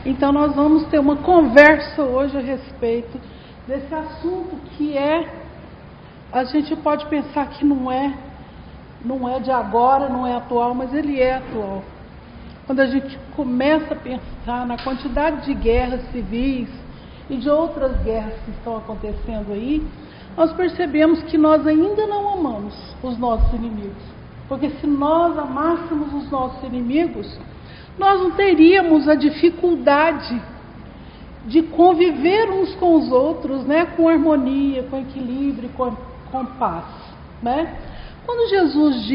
Então nós vamos ter uma conversa hoje a respeito desse assunto que a gente pode pensar que não é de agora, não é atual, mas ele é atual. Quando a gente começa a pensar na quantidade de guerras civis e de outras guerras que estão acontecendo aí, nós percebemos que nós ainda não amamos os nossos inimigos. Porque se nós amássemos os nossos inimigos, nós não teríamos a dificuldade de conviver uns com os outros, né? Com harmonia, com equilíbrio, com paz, né? Quando Jesus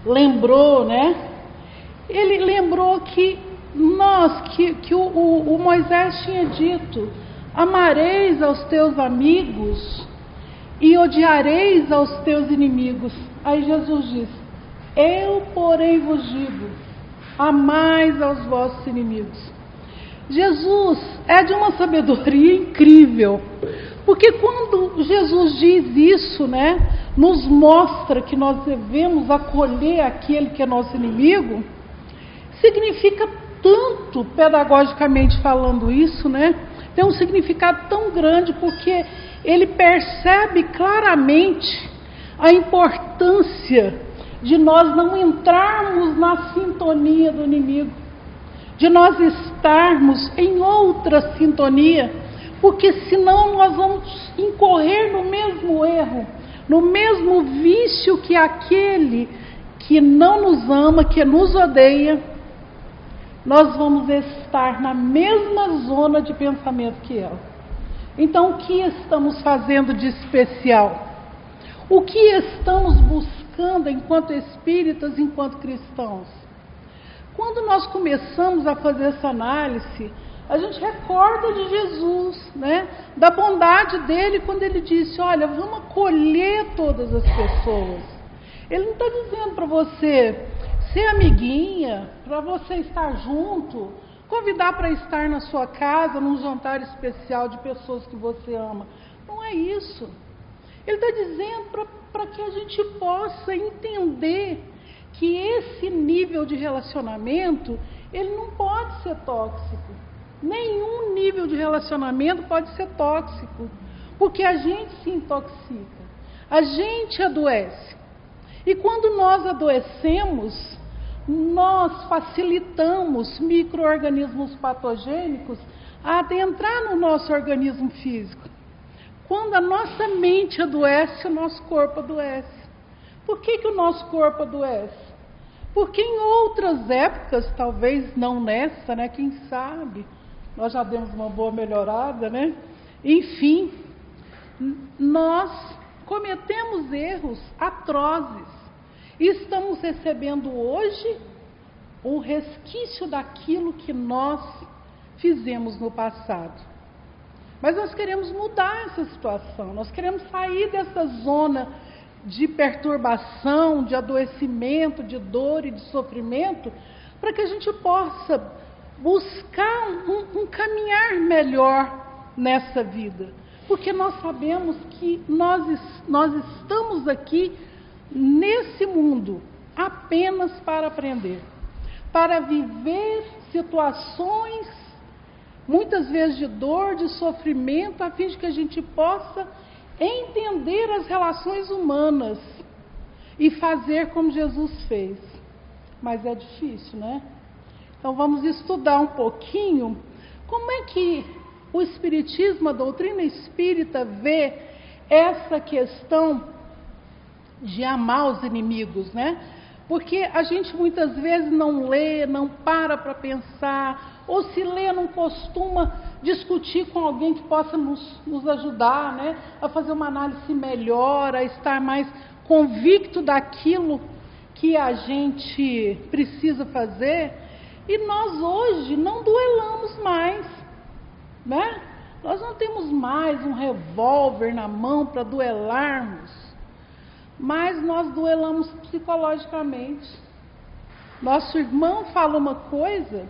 lembrou, né? Ele lembrou que o Moisés tinha dito: amareis aos teus amigos e odiareis aos teus inimigos. Aí Jesus diz: eu, porém, vos digo, amais aos vossos inimigos. Jesus é de uma sabedoria incrível, porque quando Jesus diz isso, né, nos mostra que nós devemos acolher aquele que é nosso inimigo, significa tanto, pedagogicamente falando isso, né, tem um significado tão grande, porque ele percebe claramente a importância de nós não entrarmos na sintonia do inimigo, de nós estarmos em outra sintonia, porque senão nós vamos incorrer no mesmo erro, no mesmo vício que aquele que não nos ama, que nos odeia. Nós vamos estar na mesma zona de pensamento que ela. Então, o que estamos fazendo de especial? O que estamos buscando enquanto espíritas, enquanto cristãos? Quando nós começamos a fazer essa análise, a gente recorda de Jesus, né? Da bondade dele quando ele disse: olha, vamos acolher todas as pessoas. Ele não está dizendo para você ser amiguinha, para você estar junto, convidar para estar na sua casa, num jantar especial de pessoas que você ama. Não é isso. Ele está dizendo para que a gente possa entender que esse nível de relacionamento, ele não pode ser tóxico. Nenhum nível de relacionamento pode ser tóxico, porque a gente se intoxica, a gente adoece. E quando nós adoecemos, nós facilitamos micro-organismos patogênicos a adentrar no nosso organismo físico. Quando a nossa mente adoece, o nosso corpo adoece. Por que o nosso corpo adoece? Porque em outras épocas, talvez não nessa, né? Quem sabe, nós já demos uma boa melhorada, né? Enfim, nós cometemos erros atrozes. E estamos recebendo hoje um resquício daquilo que nós fizemos no passado. Mas nós queremos mudar essa situação, nós queremos sair dessa zona de perturbação, de adoecimento, de dor e de sofrimento, para que a gente possa buscar um caminhar melhor nessa vida. Porque nós sabemos que nós estamos aqui nesse mundo apenas para aprender, para viver situações muitas vezes de dor, de sofrimento, a fim de que a gente possa entender as relações humanas e fazer como Jesus fez. Mas é difícil, né? Então vamos estudar um pouquinho como é que o Espiritismo, a doutrina espírita, vê essa questão de amar os inimigos, né? Porque a gente muitas vezes não lê, não para pensar, ou se lê, não costuma discutir com alguém que possa nos ajudar, né? A fazer uma análise melhor, a estar mais convicto daquilo que a gente precisa fazer. E nós hoje não duelamos mais, né? Nós não temos mais um revólver na mão para duelarmos, mas nós duelamos psicologicamente. Nosso irmão fala uma coisa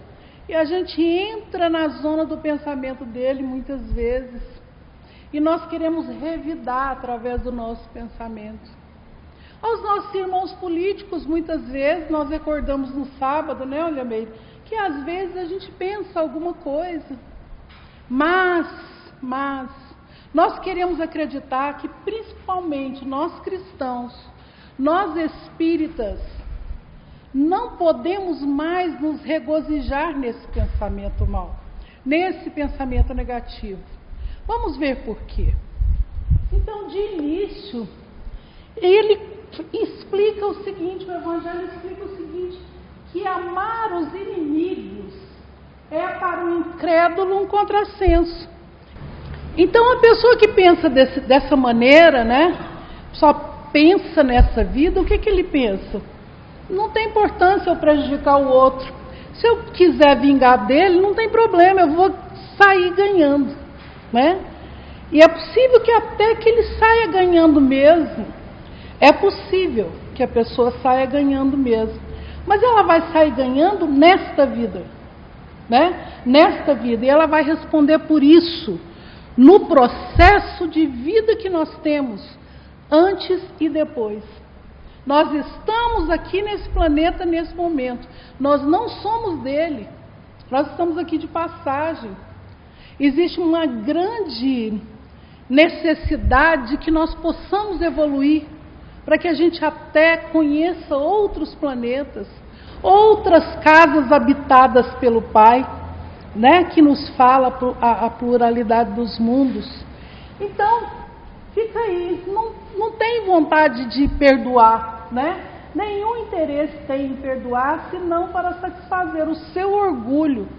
e a gente entra na zona do pensamento dele muitas vezes, e nós queremos revidar através do nosso pensamento. Aos nossos irmãos políticos, muitas vezes, nós recordamos no sábado, né, Olha Meire, que às vezes a gente pensa alguma coisa, mas nós queremos acreditar que principalmente nós cristãos, nós espíritas, não podemos mais nos regozijar nesse pensamento mau, nesse pensamento negativo. Vamos ver por quê. Então, de início, ele explica o seguinte, o Evangelho explica o seguinte, que amar os inimigos é para o incrédulo um contrassenso. Então, a pessoa que pensa dessa maneira, né, só pensa nessa vida, o que ele pensa? Não tem importância eu prejudicar o outro. Se eu quiser vingar dele, não tem problema, eu vou sair ganhando, né? E é possível que até que ele saia ganhando mesmo. É possível que a pessoa saia ganhando mesmo. Mas ela vai sair ganhando nesta vida, né? Nesta vida. E ela vai responder por isso no processo de vida que nós temos, antes e depois. Nós estamos aqui nesse planeta nesse momento. Nós não somos dele. Nós estamos aqui de passagem. Existe uma grande necessidade de que nós possamos evoluir, para que a gente até conheça outros planetas, outras casas habitadas pelo Pai, né, que nos fala a pluralidade dos mundos. Então, fica aí, não tem vontade de perdoar, né? Nenhum interesse tem em perdoar, senão para satisfazer o seu orgulho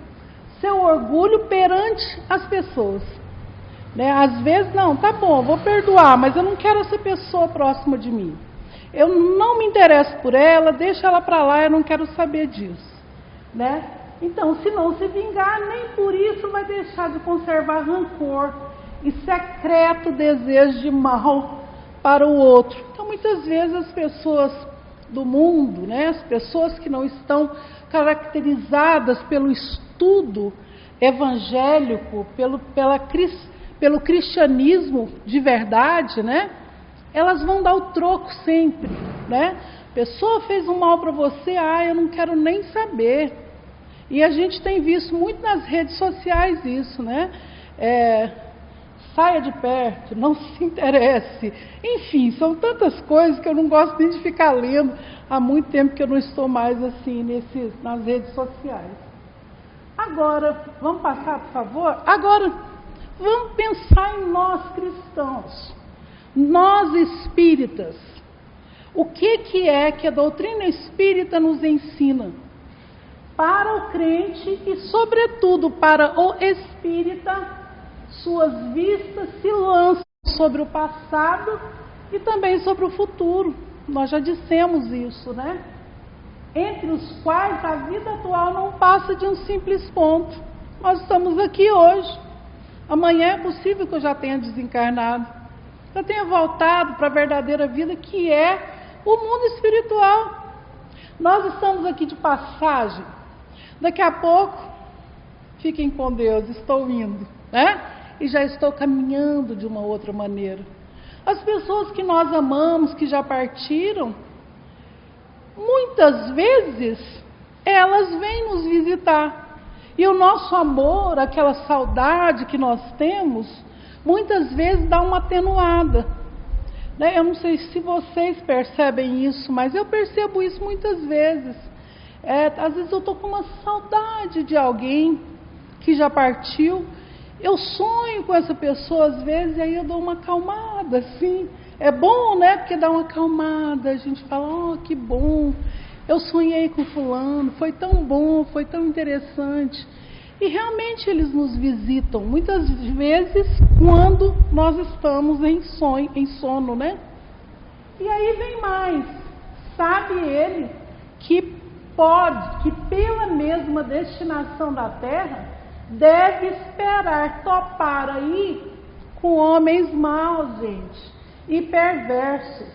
perante as pessoas. Né? Às vezes, não, tá bom, vou perdoar, mas eu não quero essa pessoa próxima de mim. Eu não me interesso por ela, deixa ela para lá, eu não quero saber disso. Né? Então, se não se vingar, nem por isso vai deixar de conservar rancor e secreto desejo de mal para o outro. Então, muitas vezes as pessoas do mundo, né, as pessoas que não estão caracterizadas pelo estudo evangélico, pelo cristianismo de verdade, né, elas vão dar o troco sempre, né? A pessoa fez um mal para você, eu não quero nem saber. E a gente tem visto muito nas redes sociais isso, né? Saia de perto, não se interesse. Enfim, são tantas coisas que eu não gosto nem de ficar lendo. Há muito tempo que eu não estou mais assim nas redes sociais. Agora, vamos passar, por favor? Agora, vamos pensar em nós cristãos, nós espíritas. O que é que a doutrina espírita nos ensina? Para o crente e, sobretudo, para o espírita, suas vistas se lançam sobre o passado e também sobre o futuro. Nós já dissemos isso, né? Entre os quais a vida atual não passa de um simples ponto. Nós estamos aqui hoje. Amanhã é possível que eu já tenha desencarnado. Eu tenha voltado para a verdadeira vida, que é o mundo espiritual. Nós estamos aqui de passagem. Daqui a pouco, fiquem com Deus, estou indo, né? E já estou caminhando de uma outra maneira. As pessoas que nós amamos, que já partiram, muitas vezes elas vêm nos visitar. E o nosso amor, aquela saudade que nós temos, muitas vezes dá uma atenuada. Né? Eu não sei se vocês percebem isso, mas eu percebo isso muitas vezes. Às vezes eu estou com uma saudade de alguém que já partiu. Eu sonho com essa pessoa às vezes e aí eu dou uma acalmada, assim. É bom, né? Porque dá uma acalmada. A gente fala, que bom. Eu sonhei com fulano, foi tão bom, foi tão interessante. E realmente eles nos visitam, muitas vezes quando nós estamos em sono, né? E aí vem mais. Sabe ele que pela mesma destinação da Terra, deve esperar topar aí com homens maus, gente, e perversos,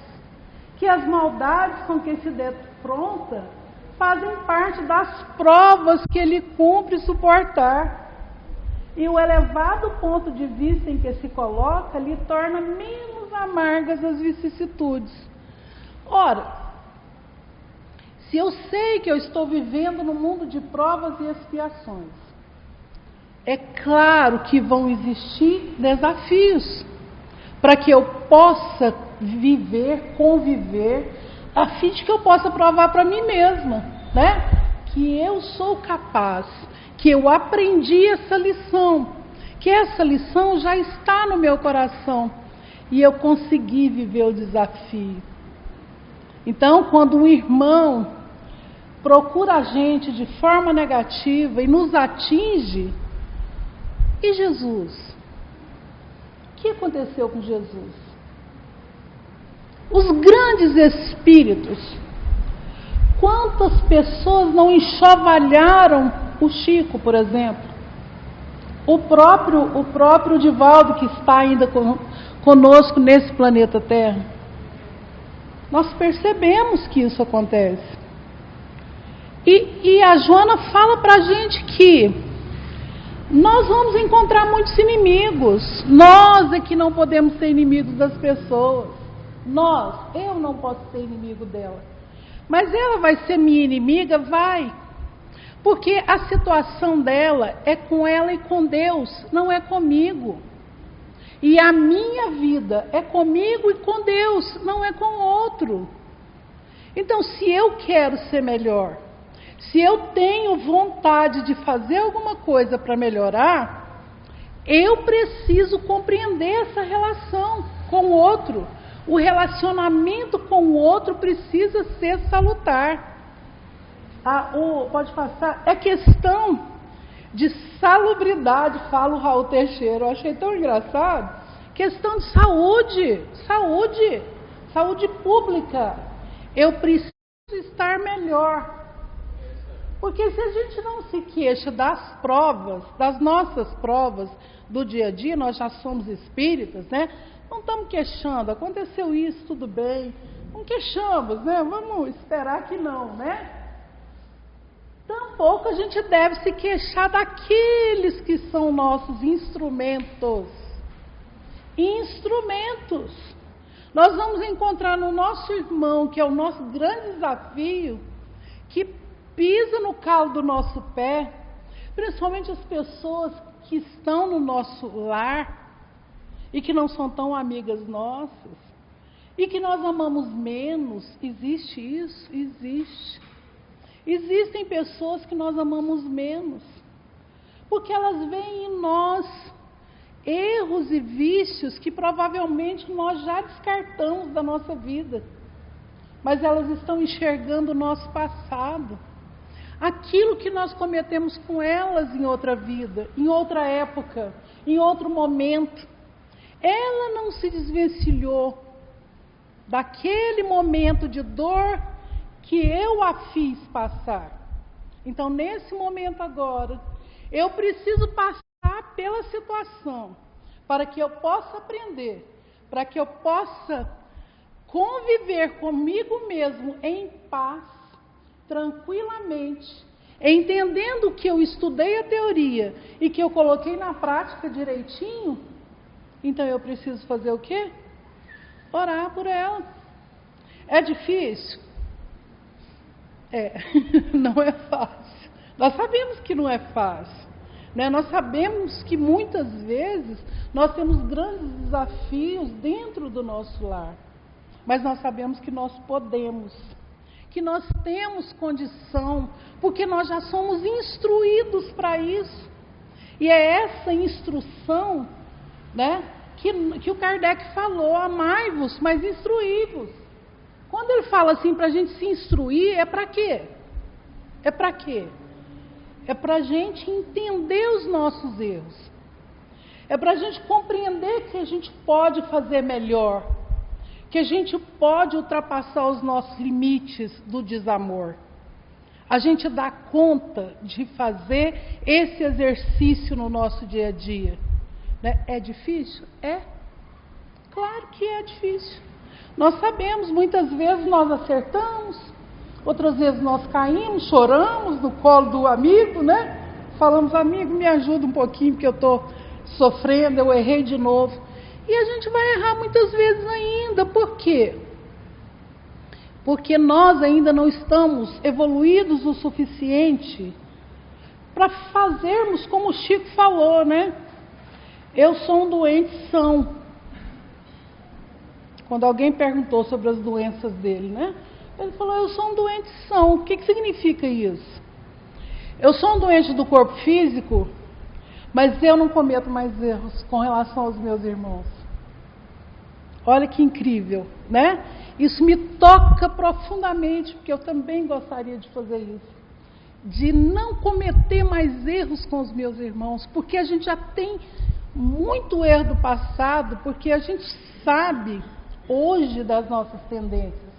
que as maldades com que se defronta fazem parte das provas que ele cumpre suportar. E o elevado ponto de vista em que se coloca lhe torna menos amargas as vicissitudes. Ora, Se eu sei que eu estou vivendo num mundo de provas e expiações, é claro que vão existir desafios para que eu possa viver, conviver, a fim de que eu possa provar para mim mesma, né? Que eu sou capaz, que eu aprendi essa lição, que essa lição já está no meu coração e eu consegui viver o desafio. Então, quando um irmão procura a gente de forma negativa e nos atinge, e Jesus? O que aconteceu com Jesus? Os grandes espíritos, quantas pessoas não enxovalharam o Chico, por exemplo? O próprio Divaldo, que está ainda conosco nesse planeta Terra. Nós percebemos que isso acontece. E a Joana fala para a gente que nós vamos encontrar muitos inimigos. Nós é que não podemos ser inimigos das pessoas. Eu não posso ser inimigo dela. Mas ela vai ser minha inimiga? Vai. Porque a situação dela é com ela e com Deus, não é comigo. E a minha vida é comigo e com Deus, não é com o outro. Então, se eu quero ser melhor, se eu tenho vontade de fazer alguma coisa para melhorar, eu preciso compreender essa relação com o outro. O relacionamento com o outro precisa ser salutar. Pode passar. É questão de salubridade, fala o Raul Teixeira. Eu achei tão engraçado. Questão de saúde pública. Eu preciso estar melhor. Porque se a gente não se queixa das provas, das nossas provas do dia a dia, nós já somos espíritas, né? Não estamos queixando, aconteceu isso, tudo bem. Não queixamos, né? Vamos esperar que não, né? Tampouco a gente deve se queixar daqueles que são nossos instrumentos. Nós vamos encontrar no nosso irmão, que é o nosso grande desafio, que pisa no calo do nosso pé, principalmente as pessoas que estão no nosso lar e que não são tão amigas nossas e que nós amamos menos. Existe isso? Existe. Existem pessoas que nós amamos menos porque elas veem em nós erros e vícios que provavelmente nós já descartamos da nossa vida, mas elas estão enxergando o nosso passado, aquilo que nós cometemos com elas em outra vida, em outra época, em outro momento. Ela não se desvencilhou daquele momento de dor que eu a fiz passar. Então, nesse momento agora, eu preciso passar pela situação para que eu possa aprender, para que eu possa conviver comigo mesmo em paz, tranquilamente, entendendo que eu estudei a teoria e que eu coloquei na prática direitinho. Então eu preciso fazer o quê? Orar por ela. É difícil? Não é fácil. Nós sabemos que não é fácil, né? Nós sabemos que muitas vezes nós temos grandes desafios dentro do nosso lar, mas nós sabemos que nós podemos, que nós temos condição, porque nós já somos instruídos para isso. E é essa instrução, né, que o Kardec falou: amai-vos, mas instruí-vos. Quando ele fala assim para a gente se instruir, é para quê? É para quê? É para a gente entender os nossos erros. É para a gente compreender que a gente pode fazer melhor, que a gente pode ultrapassar os nossos limites do desamor. A gente dá conta de fazer esse exercício no nosso dia a dia, né? É difícil? É. Claro que é difícil. Nós sabemos, muitas vezes nós acertamos, outras vezes nós caímos, choramos no colo do amigo, né? Falamos: amigo, me ajuda um pouquinho, porque eu estou sofrendo, eu errei de novo. E a gente vai errar muitas vezes ainda. Por quê? porque nós ainda não estamos evoluídos o suficiente para fazermos como o Chico falou, né? Eu sou um doente são. Quando alguém perguntou sobre as doenças dele, né? Ele falou, eu sou um doente são. O que significa isso? Eu sou um doente do corpo físico, mas eu não cometo mais erros com relação aos meus irmãos. Olha que incrível, né? Isso me toca profundamente, porque eu também gostaria de fazer isso. De não cometer mais erros com os meus irmãos, porque a gente já tem muito erro do passado, porque a gente sabe hoje das nossas tendências,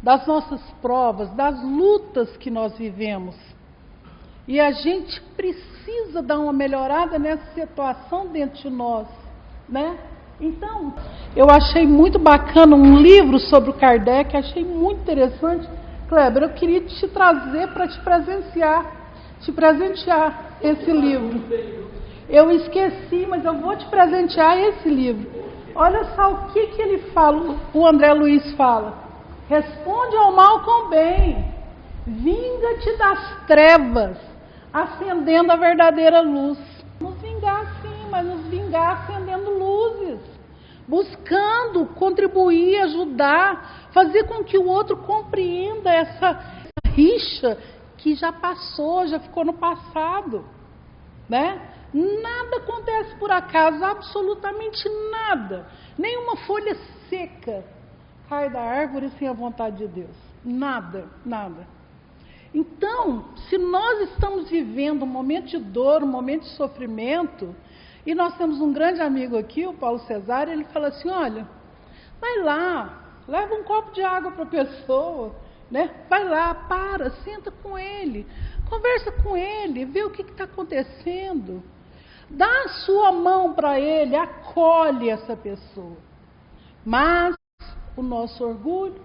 das nossas provas, das lutas que nós vivemos. E a gente precisa dar uma melhorada nessa situação dentro de nós, né? Então, eu achei muito bacana um livro sobre o Kardec, achei muito interessante. Kleber, eu queria te trazer para te presentear esse livro. Eu esqueci, mas eu vou te presentear esse livro. Olha só o que ele fala, o André Luiz fala. Responde ao mal com bem, vinga-te das trevas, acendendo a verdadeira luz. Nos vingar sim, mas nos vingar acendendo luzes, buscando contribuir, ajudar, fazer com que o outro compreenda essa rixa que já passou, já ficou no passado, né? Nada acontece por acaso, absolutamente nada. Nenhuma folha seca cai da árvore sem a vontade de Deus. Nada, nada. Então, se nós estamos vivendo um momento de dor, um momento de sofrimento, e nós temos um grande amigo aqui, o Paulo Cesário, ele fala assim, olha, vai lá, leva um copo de água para a pessoa, né? Vai lá, para, senta com ele, conversa com ele, vê o que está acontecendo. Dá a sua mão para ele, acolhe essa pessoa. Mas o nosso orgulho,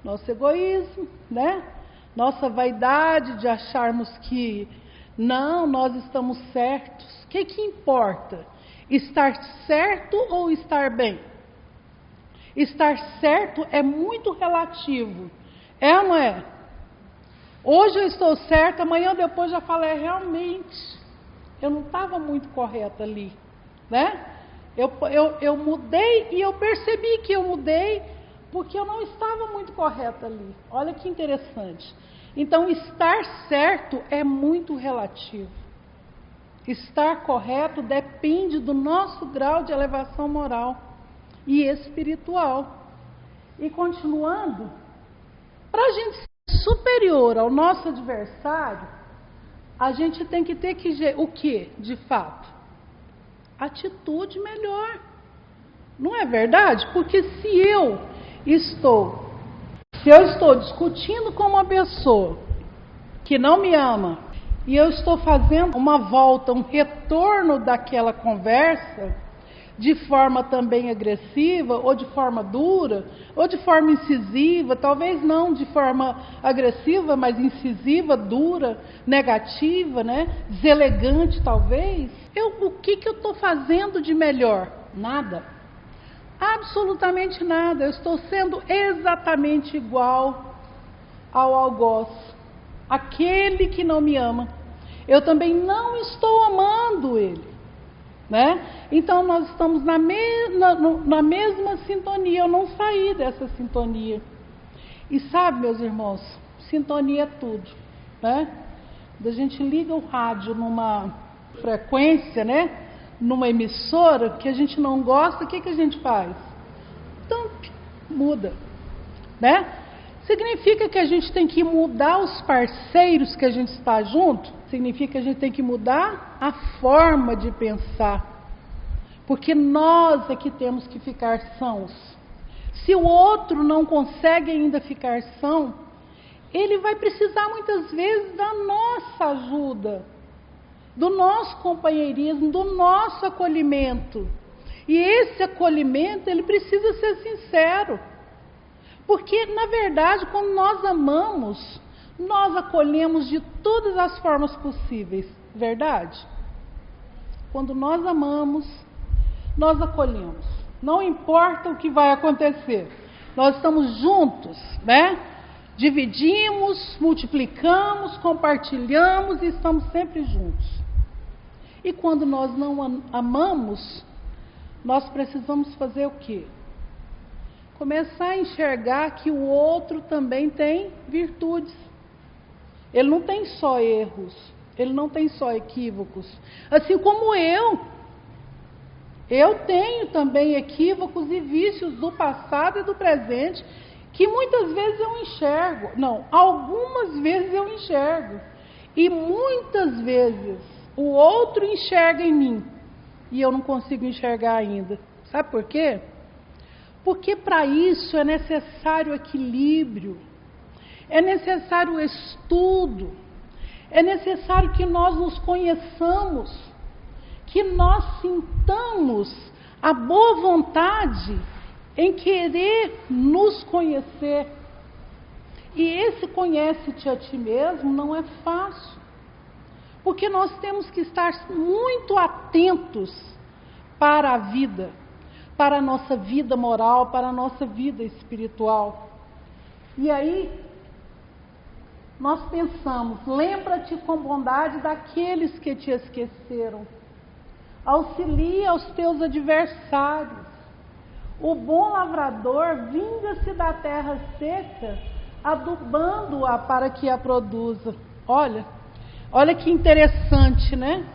nosso egoísmo, né? Nossa vaidade de acharmos que não, nós estamos certos. O que importa? Estar certo ou estar bem? Estar certo é muito relativo. É ou não é? Hoje eu estou certa, amanhã depois já falei, realmente, eu não estava muito correta ali, né? Eu mudei e eu percebi que eu mudei porque eu não estava muito correta ali. Olha que interessante. Então, estar certo é muito relativo. Estar correto depende do nosso grau de elevação moral e espiritual. E continuando, para a gente ser superior ao nosso adversário, a gente tem que ter o que, de fato? Atitude melhor. Não é verdade? Porque se eu estou discutindo com uma pessoa que não me ama, e eu estou fazendo uma volta, um retorno daquela conversa, de forma também agressiva, ou de forma dura, ou de forma incisiva, talvez não de forma agressiva, mas incisiva, dura, negativa, né? Deselegante talvez. O que eu estou fazendo de melhor? Nada. Absolutamente nada. Eu estou sendo exatamente igual ao algoz, aquele que não me ama. Eu também não estou amando ele. Né? Então nós estamos na mesma sintonia. Eu não saí dessa sintonia. E sabe, meus irmãos, sintonia é tudo, né? Quando a gente liga o rádio numa frequência, né? Numa emissora que a gente não gosta, o que a gente faz? Então, muda, né? Significa que a gente tem que mudar os parceiros que a gente está junto? Significa que a gente tem que mudar a forma de pensar. Porque nós é que temos que ficar sãos. Se o outro não consegue ainda ficar são, ele vai precisar muitas vezes da nossa ajuda, do nosso companheirismo, do nosso acolhimento. E esse acolhimento, ele precisa ser sincero. Porque, na verdade, quando nós amamos, nós acolhemos de todas as formas possíveis, verdade? Quando nós amamos, nós acolhemos. Não importa o que vai acontecer. nós estamos juntos, né? Dividimos, multiplicamos, compartilhamos e estamos sempre juntos. E quando nós não amamos, nós precisamos fazer o quê? Começar a enxergar que o outro também tem virtudes. Ele não tem só erros, ele não tem só equívocos. Assim como eu tenho também equívocos e vícios do passado e do presente, que muitas vezes eu enxergo. Não, algumas vezes eu enxergo. E muitas vezes o outro enxerga em mim e eu não consigo enxergar ainda. Sabe por quê? Porque para isso é necessário equilíbrio, é necessário estudo, é necessário que nós nos conheçamos, que nós sintamos a boa vontade em querer nos conhecer. E esse conhece-te a ti mesmo não é fácil, porque nós temos que estar muito atentos para a vida, para a nossa vida moral, para a nossa vida espiritual. E aí, nós pensamos, lembra-te com bondade daqueles que te esqueceram, auxilia aos teus adversários. O bom lavrador vinga-se da terra seca, adubando-a para que a produza. Olha que interessante, né?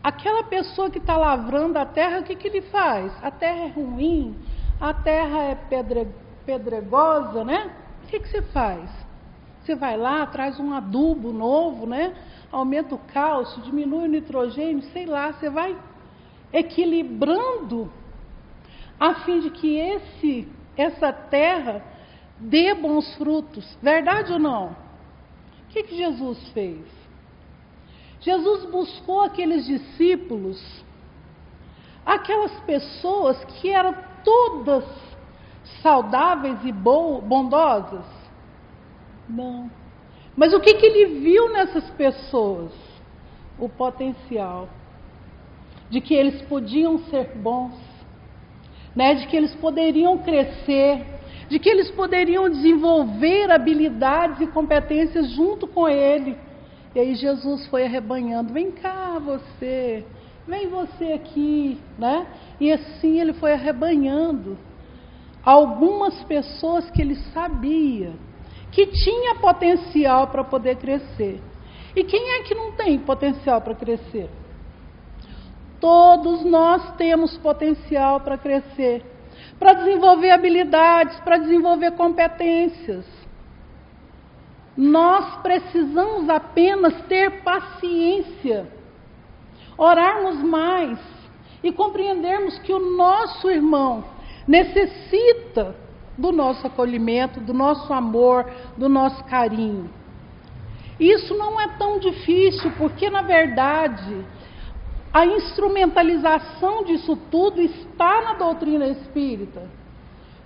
Aquela pessoa que está lavrando a terra, o que ele faz? A terra é ruim, a terra é pedregosa, né? O que você faz? Você vai lá, traz um adubo novo, né? Aumenta o cálcio, diminui o nitrogênio, sei lá, você vai equilibrando a fim de que essa terra dê bons frutos. Verdade ou não? O que Jesus fez? Jesus buscou aqueles discípulos, aquelas pessoas que eram todas saudáveis e bondosas? Não. Mas o que ele viu nessas pessoas? O potencial de que eles podiam ser bons, né? De que eles poderiam crescer, de que eles poderiam desenvolver habilidades e competências junto com ele. E aí Jesus foi arrebanhando, vem cá você, vem você aqui, né? E assim ele foi arrebanhando algumas pessoas que ele sabia que tinha potencial para poder crescer. E quem é que não tem potencial para crescer? Todos nós temos potencial para crescer, para desenvolver habilidades, para desenvolver competências. Nós precisamos apenas ter paciência, orarmos mais e compreendermos que o nosso irmão necessita do nosso acolhimento, do nosso amor, do nosso carinho. Isso não é tão difícil, porque na verdade a instrumentalização disso tudo está na doutrina espírita.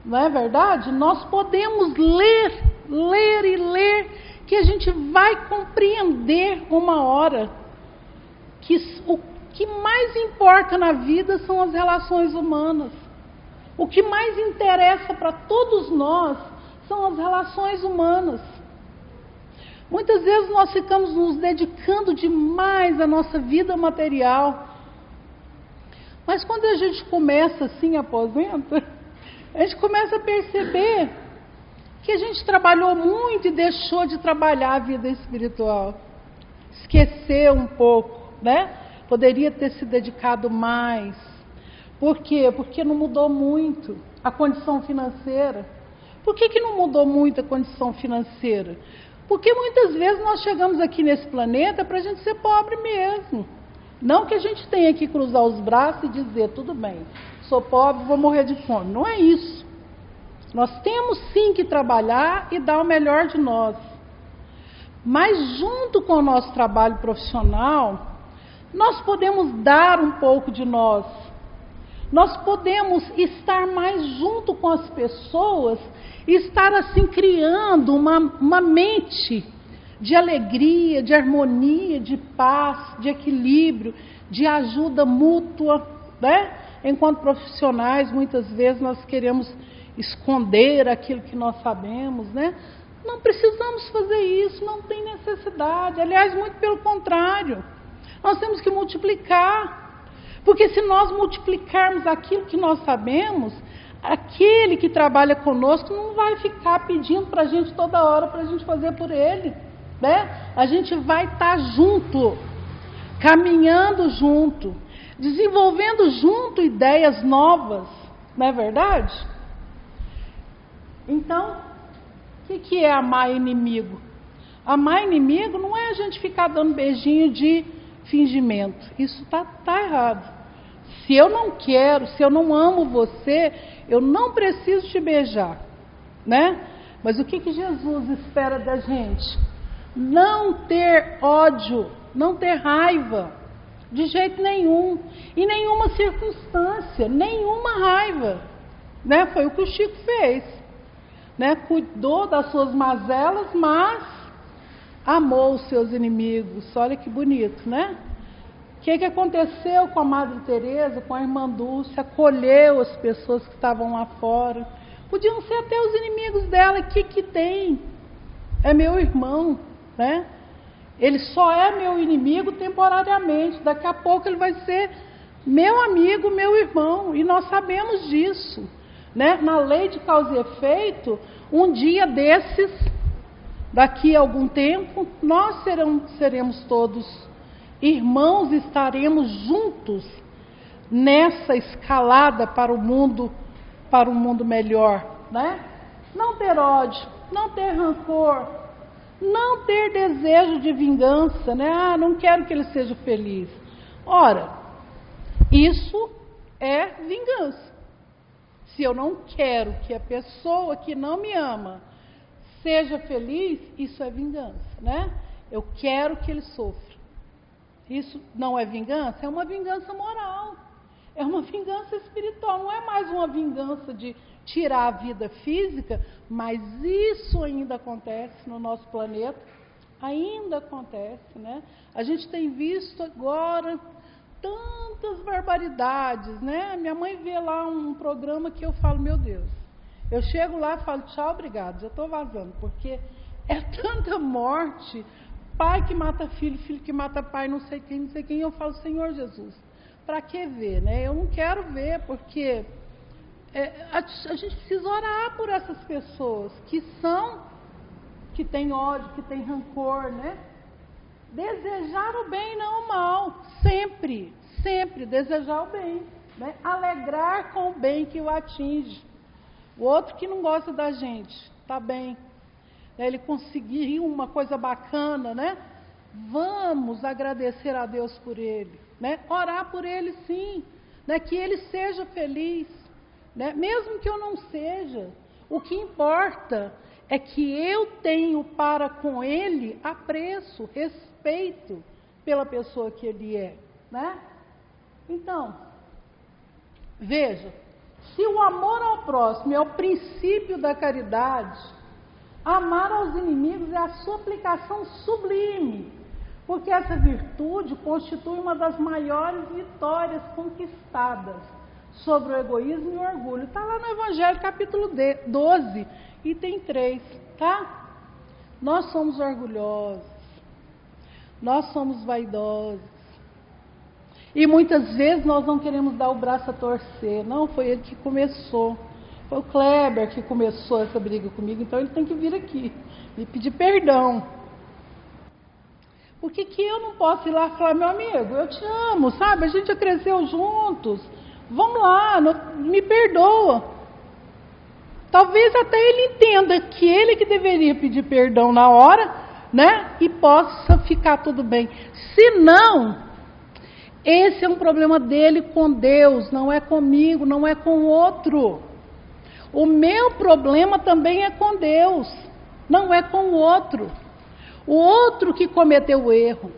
Não é verdade? Nós podemos ler, que a gente vai compreender uma hora que o que mais importa na vida são as relações humanas. O que mais interessa para todos nós são as relações humanas. Muitas vezes nós ficamos nos dedicando demais à nossa vida material. Mas quando a gente começa assim, aposenta, a gente começa a perceber que a gente trabalhou muito e deixou de trabalhar a vida espiritual. Esqueceu um pouco, né? Poderia ter se dedicado mais. Por quê? Porque não mudou muito a condição financeira. Por que não mudou muito a condição financeira? Porque muitas vezes nós chegamos aqui nesse planeta para a gente ser pobre mesmo. Não que a gente tenha que cruzar os braços e dizer, tudo bem, sou pobre, vou morrer de fome. Não é isso. Nós temos sim que trabalhar e dar o melhor de nós. Mas junto com o nosso trabalho profissional, nós podemos dar um pouco de nós. Nós podemos estar mais junto com as pessoas e estar assim criando uma mente de alegria, de harmonia, de paz, de equilíbrio, de ajuda mútua, né? Enquanto profissionais, muitas vezes nós queremos esconder aquilo que nós sabemos, né? Não precisamos fazer isso, não tem necessidade. Aliás, muito pelo contrário, nós temos que multiplicar. Porque se nós multiplicarmos aquilo que nós sabemos, aquele que trabalha conosco não vai ficar pedindo para a gente toda hora para a gente fazer por ele, né? A gente vai estar junto, caminhando junto, desenvolvendo junto ideias novas, não é verdade? Então, o que é amar inimigo? Amar inimigo não é a gente ficar dando beijinho de fingimento. Isso está errado. Se eu não quero, se eu não amo você, eu não preciso te beijar, né? Mas o que Jesus espera da gente? Não ter ódio, não ter raiva, de jeito nenhum, em nenhuma circunstância, nenhuma raiva, né? Foi o que o Chico fez, né? Cuidou das suas mazelas, mas amou os seus inimigos. Olha que bonito, né? O que aconteceu com a Madre Teresa, com a irmã Dulce? Acolheu as pessoas que estavam lá fora. Podiam ser até os inimigos dela. O que tem? É meu irmão, né? Ele só é meu inimigo temporariamente. Daqui a pouco ele vai ser meu amigo, meu irmão. E nós sabemos disso, né? Na lei de causa e efeito, um dia desses, daqui a algum tempo, nós seremos todos irmãos, estaremos juntos nessa escalada para o mundo melhor, né? Não ter ódio, não ter rancor, não ter desejo de vingança, né? Ah, não quero que ele seja feliz. Ora, isso é vingança. Se eu não quero que a pessoa que não me ama seja feliz, isso é vingança, né? Eu quero que ele sofra. Isso não é vingança? É uma vingança moral. É uma vingança espiritual. Não é mais uma vingança de tirar a vida física, mas isso ainda acontece no nosso planeta. Ainda acontece, né? A gente tem visto agora tantas barbaridades, né? Minha mãe vê lá um programa que eu falo, meu Deus. Eu chego lá e falo, tchau, obrigado, já estou vazando, porque é tanta morte. Pai que mata filho, filho que mata pai, não sei quem. Eu falo, Senhor Jesus, para que ver, né? Eu não quero ver, porque a gente precisa orar por essas pessoas que têm ódio, que têm rancor, né? Desejar o bem, não o mal. Sempre, sempre desejar o bem, né? Alegrar com o bem que o atinge. O outro que não gosta da gente, tá bem. Ele conseguiu uma coisa bacana, né? Vamos agradecer a Deus por ele, né? Orar por ele, sim, né? Que ele seja feliz, né? Mesmo que eu não seja, o que importa é que eu tenho para com ele apreço, respeito pela pessoa que ele é, né? Então, veja, se o amor ao próximo é o princípio da caridade, amar aos inimigos é a sua aplicação sublime, porque essa virtude constitui uma das maiores vitórias conquistadas sobre o egoísmo e o orgulho. Está lá no Evangelho, capítulo 12, item 3, tá? Nós somos orgulhosos, nós somos vaidosos, e muitas vezes nós não queremos dar o braço a torcer. Não, foi ele que começou. Foi o Kleber que começou essa briga comigo, então ele tem que vir aqui e pedir perdão. Por que eu não posso ir lá e falar, meu amigo, eu te amo, sabe? A gente já cresceu juntos, vamos lá, me perdoa. Talvez até ele entenda que ele que deveria pedir perdão na hora, né? E possa ficar tudo bem. Se não, esse é um problema dele com Deus, não é comigo, não é com o outro. O meu problema também é com Deus, não é com o outro. O outro que cometeu o erro,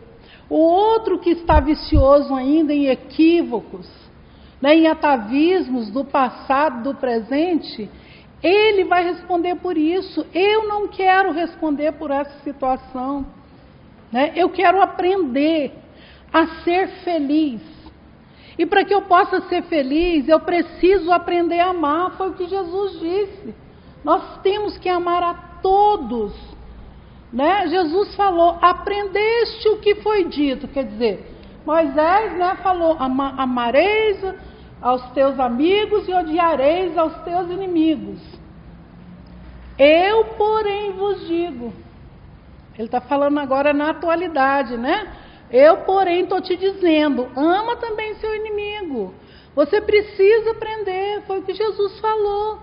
o outro que está vicioso ainda em equívocos, né, em atavismos do passado, do presente, ele vai responder por isso. Eu não quero responder por essa situação, né? Eu quero aprender a ser feliz. E para que eu possa ser feliz, eu preciso aprender a amar. Foi o que Jesus disse. Nós temos que amar a todos. Né? Jesus falou, aprendeste o que foi dito. Quer dizer, Moisés, né, falou, amareis aos teus amigos e odiareis aos teus inimigos. Eu, porém, vos digo. Ele está falando agora na atualidade, né? Eu, porém, estou te dizendo, ama também seu inimigo. Você precisa aprender, foi o que Jesus falou.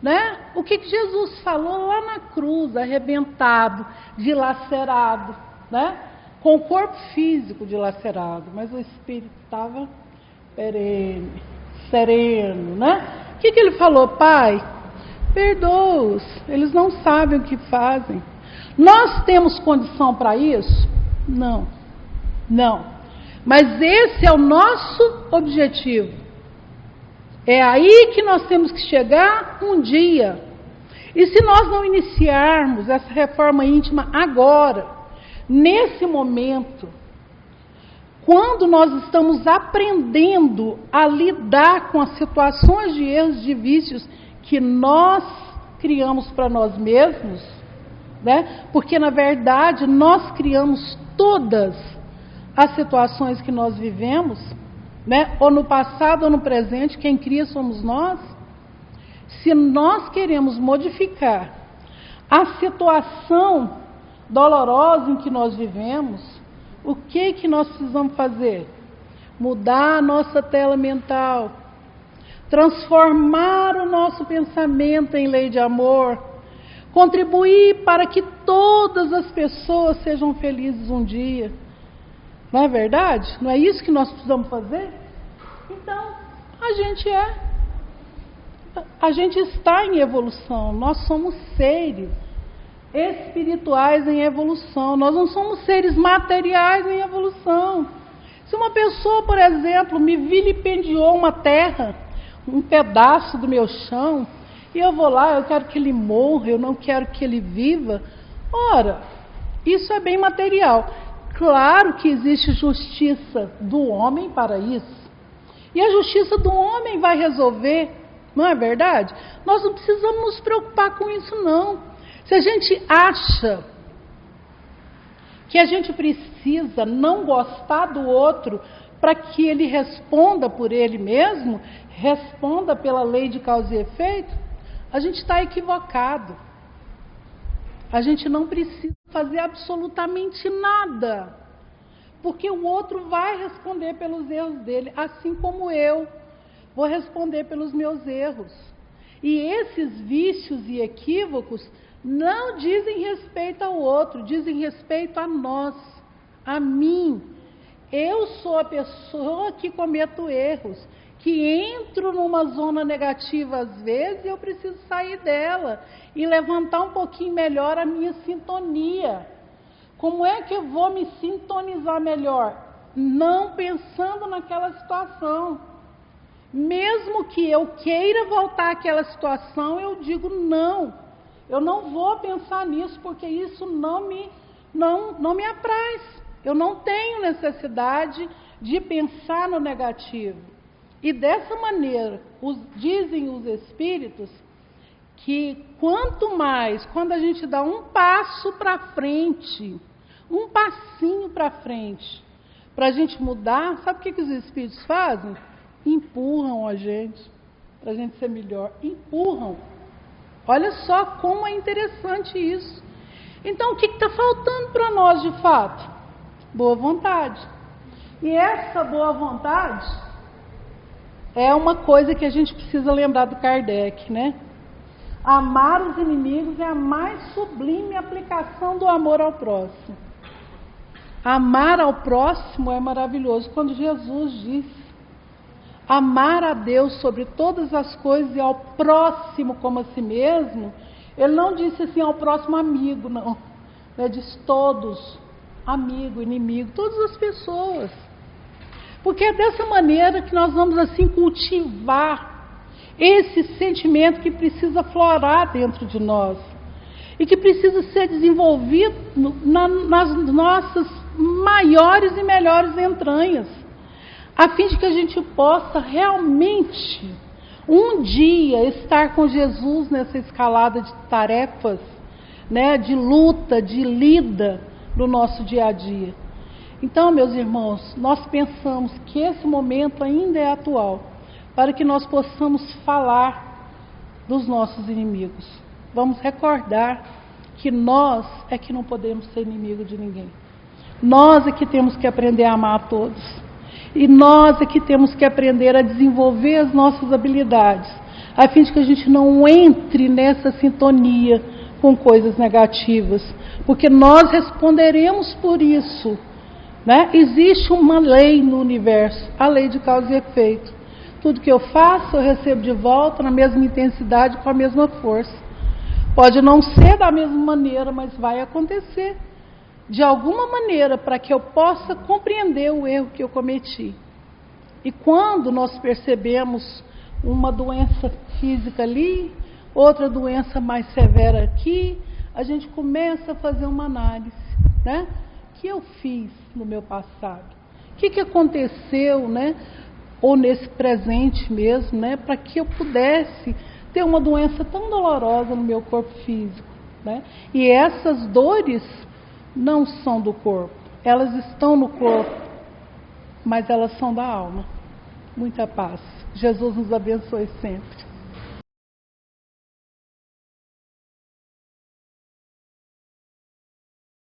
Né? O que Jesus falou lá na cruz, arrebentado, dilacerado, né? Com o corpo físico dilacerado, mas o espírito estava perene, sereno, né? O que ele falou? Pai, perdoa-os, eles não sabem o que fazem. Nós temos condição para isso? Não. Mas esse é o nosso objetivo. É aí que nós temos que chegar um dia. E se nós não iniciarmos essa reforma íntima agora, nesse momento, quando nós estamos aprendendo a lidar com as situações de erros, de vícios que nós criamos para nós mesmos, né? Porque na verdade nós criamos todas as situações que nós vivemos, né? Ou no passado ou no presente, quem cria somos nós. Se nós queremos modificar a situação dolorosa em que nós vivemos, o que nós precisamos fazer? Mudar a nossa tela mental, transformar o nosso pensamento em lei de amor, contribuir para que todas as pessoas sejam felizes um dia. Não é verdade? Não é isso que nós precisamos fazer? Então, a gente está em evolução. Nós somos seres espirituais em evolução. Nós não somos seres materiais em evolução. Se uma pessoa, por exemplo, me vilipendiou uma terra, um pedaço do meu chão, e eu vou lá, eu quero que ele morra, eu não quero que ele viva. Ora, isso é bem material. Claro que existe justiça do homem para isso. E a justiça do homem vai resolver, não é verdade? Nós não precisamos nos preocupar com isso, não. Se a gente acha que a gente precisa não gostar do outro para que ele responda por ele mesmo, responda pela lei de causa e efeito, a gente está equivocado. A gente não precisa fazer absolutamente nada, porque o outro vai responder pelos erros dele, assim como eu vou responder pelos meus erros. E esses vícios e equívocos não dizem respeito ao outro, dizem respeito a nós, a mim. Eu sou a pessoa que cometo erros, que entro numa zona negativa às vezes e eu preciso sair dela e levantar um pouquinho melhor a minha sintonia. Como é que eu vou me sintonizar melhor? Não pensando naquela situação. Mesmo que eu queira voltar àquela situação, eu digo não. Eu não vou pensar nisso porque isso não me apraz. Eu não tenho necessidade de pensar no negativo. E dessa maneira, dizem os espíritos que quanto mais, quando a gente dá um passo para frente, um passinho para frente, para a gente mudar, sabe o que os espíritos fazem? Empurram a gente, para a gente ser melhor. Empurram. Olha só como é interessante isso. Então, o que está faltando para nós de fato? Boa vontade. E essa boa vontade é uma coisa que a gente precisa lembrar do Kardec, né? Amar os inimigos é a mais sublime aplicação do amor ao próximo. Amar ao próximo é maravilhoso. Quando Jesus disse amar a Deus sobre todas as coisas e ao próximo como a si mesmo, ele não disse assim ao próximo amigo, não. Ele disse todos, amigo, inimigo, todas as pessoas. Porque é dessa maneira que nós vamos assim cultivar esse sentimento que precisa florar dentro de nós e que precisa ser desenvolvido nas nossas maiores e melhores entranhas. a fim de que a gente possa realmente um dia estar com Jesus nessa escalada de tarefas, né, de luta, de lida no nosso dia a dia. Então, meus irmãos, nós pensamos que esse momento ainda é atual, para que nós possamos falar dos nossos inimigos. Vamos recordar que nós é que não podemos ser inimigo de ninguém. Nós é que temos que aprender a amar a todos. E nós é que temos que aprender a desenvolver as nossas habilidades, a fim de que a gente não entre nessa sintonia com coisas negativas, porque nós responderemos por isso, né? Existe uma lei no universo, a lei de causa e efeito. Tudo que eu faço, eu recebo de volta na mesma intensidade, com a mesma força. Pode não ser da mesma maneira, mas vai acontecer de alguma maneira para que eu possa compreender o erro que eu cometi. E quando nós percebemos uma doença física ali, outra doença mais severa aqui, a gente começa a fazer uma análise, né? O que eu fiz no meu passado? O que aconteceu, né? Ou nesse presente mesmo, né? Para que eu pudesse ter uma doença tão dolorosa no meu corpo físico, né? E essas dores não são do corpo, elas estão no corpo, mas elas são da alma. Muita paz. Jesus nos abençoe sempre.